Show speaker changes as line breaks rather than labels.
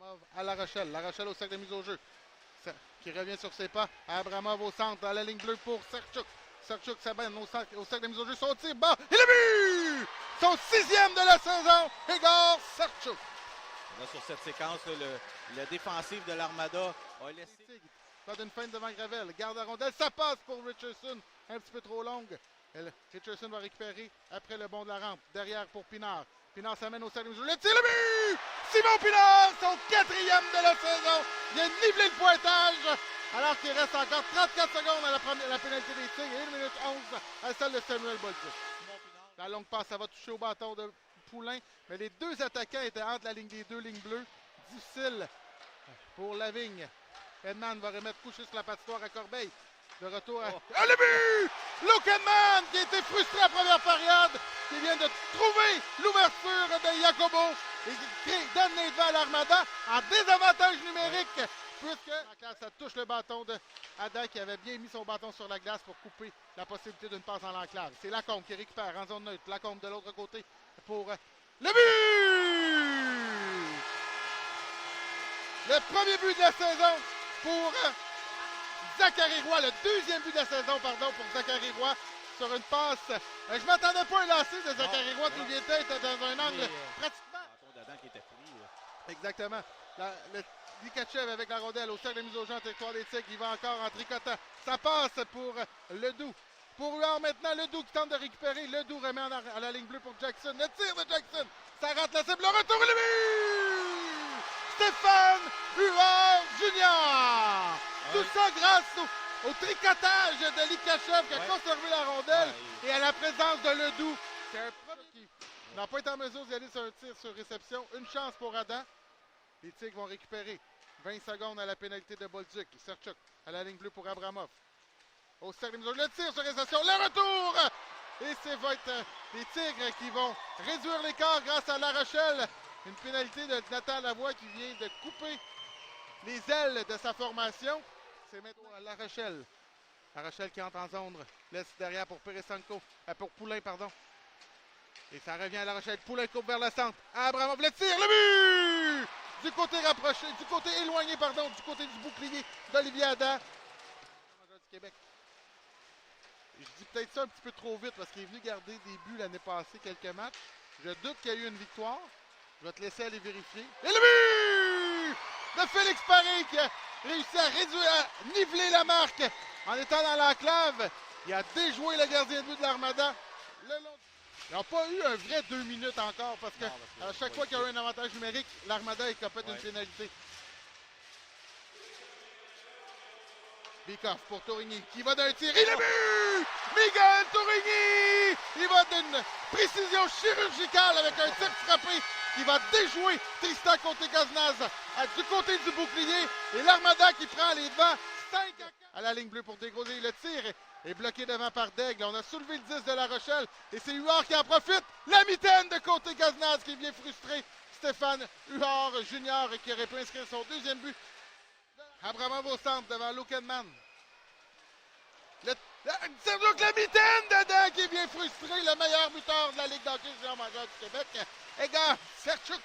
Abramov à La Rochelle. La Rochelle au cercle de mise au jeu. Qui revient sur ses pas. Abramov au centre, dans la ligne bleue pour Serchuk. Serchuk s'abonne au cercle de mise au jeu. Son tir bas. Et le but! Son 6e de la saison. Igor Serchuk.
Là, sur cette séquence, le défensif de l'Armada a laissé.
Pas d'une feinte devant Gravel. Garde la rondelle. Ça passe pour Richardson. Un petit peu trop longue. Richardson va récupérer après le bond de la rampe. Derrière pour Pinard. Pinard s'amène au cercle de mise au jeu. Le tir, le but! Simon Pinard, son 4e de la saison. Il a nivelé le pointage. Alors qu'il reste encore 34 secondes à la pénalité des tirs et 1 minute 11 à celle de Samuel Bolduc. La longue passe, ça va toucher au bâton de Poulain. Mais les deux attaquants étaient entre la ligne des deux lignes bleues. Difficile pour Lavigne. Edman va remettre couché sur la patinoire à Corbeil. De retour à... Oh, le but! Luke Edman qui a été frustré à la première période. Qui vient de trouver l'ouverture de Jacobo. Et qui donne les devants à l'Armada en désavantage numérique. Puisque ça touche le bâton de Adam qui avait bien mis son bâton sur la glace pour couper la possibilité d'une passe en l'enclave. C'est Lacombe qui récupère en zone neutre. Lacombe de l'autre côté pour le but! Le premier but de la saison pour Zachary Roy. Le deuxième but de la saison, pardon, pour Zachary Roy sur une passe. Je ne m'attendais pas à un lancer de Zachary Roy qui était dans un angle pratiquement.
D'Adam qui était pris.
Exactement. Likachev avec la rondelle au cercle de mise au jeu en territoire des Tigres. Il va encore en tricotant. Ça passe pour Ledoux. Pour Huard maintenant, Ledoux qui tente de récupérer. Ledoux remet à la ligne bleue pour Jackson. Le tir de Jackson. Ça rate la cible. Le retour et le but! Stéphane Huard Junior. Tout ça grâce au tricotage de Likachev qui a conservé la rondelle et à la présence de Ledoux. C'est un premier qui n'a pas été en mesure d'y aller sur un tir sur réception. Une chance pour Adam. Les Tigres vont récupérer 20 secondes à la pénalité de Bolduc. Serchuk à la ligne bleue pour Abramov. Au cercle de mise au jeu, le tir sur réception, le retour! Et c'est va être les Tigres qui vont réduire l'écart grâce à La Rochelle. Une pénalité de Nathan Lavoie qui vient de couper les ailes de sa formation. C'est maintenant à La Rochelle. La Rochelle qui entre en zone. Laisse derrière pour Peresenko. Pour Poulain, pardon. Et ça revient à La Rochelle. Poulain coupe vers le centre. Abramov, le tir, le but! Du côté rapproché, du côté éloigné, pardon, du côté du bouclier d'Olivier Adam. Du Québec. Je dis peut-être ça un petit peu trop vite parce qu'il est venu garder des buts l'année passée, quelques matchs. Je doute qu'il y a eu une victoire. Je vais te laisser aller vérifier. Et le but de Félix Paré qui a réussi à réduire, à niveler la marque en étant dans l'enclave. Il a déjoué le gardien de but de l'Armada. Ils n'ont pas eu un vrai 2 minutes encore parce que à chaque fois qu'il y a eu un avantage numérique, l'Armada est capable d'une pénalité. Bikoff pour Tourigny qui va d'un tir et le but! Miguel Tourigny! Il va d'une précision chirurgicale avec un tir frappé qui va déjouer Tristan Côté-Cazenaz du côté du bouclier et l'Armada qui prend les devants 5 à la ligne bleue pour dégroser le tir. Est bloqué devant par Daigle. On a soulevé le 10 de La Rochelle. Et c'est Huard qui en profite. La mitaine de Côté-Cazenaz qui vient frustrer Stéphane Huard Junior qui aurait pu inscrire son deuxième but. Abramov au centre devant Luke Edman. C'est donc la mitaine dedans qui vient frustrer le meilleur buteur de la Ligue d'hockey junior majeur du Québec. Igor Serchuk.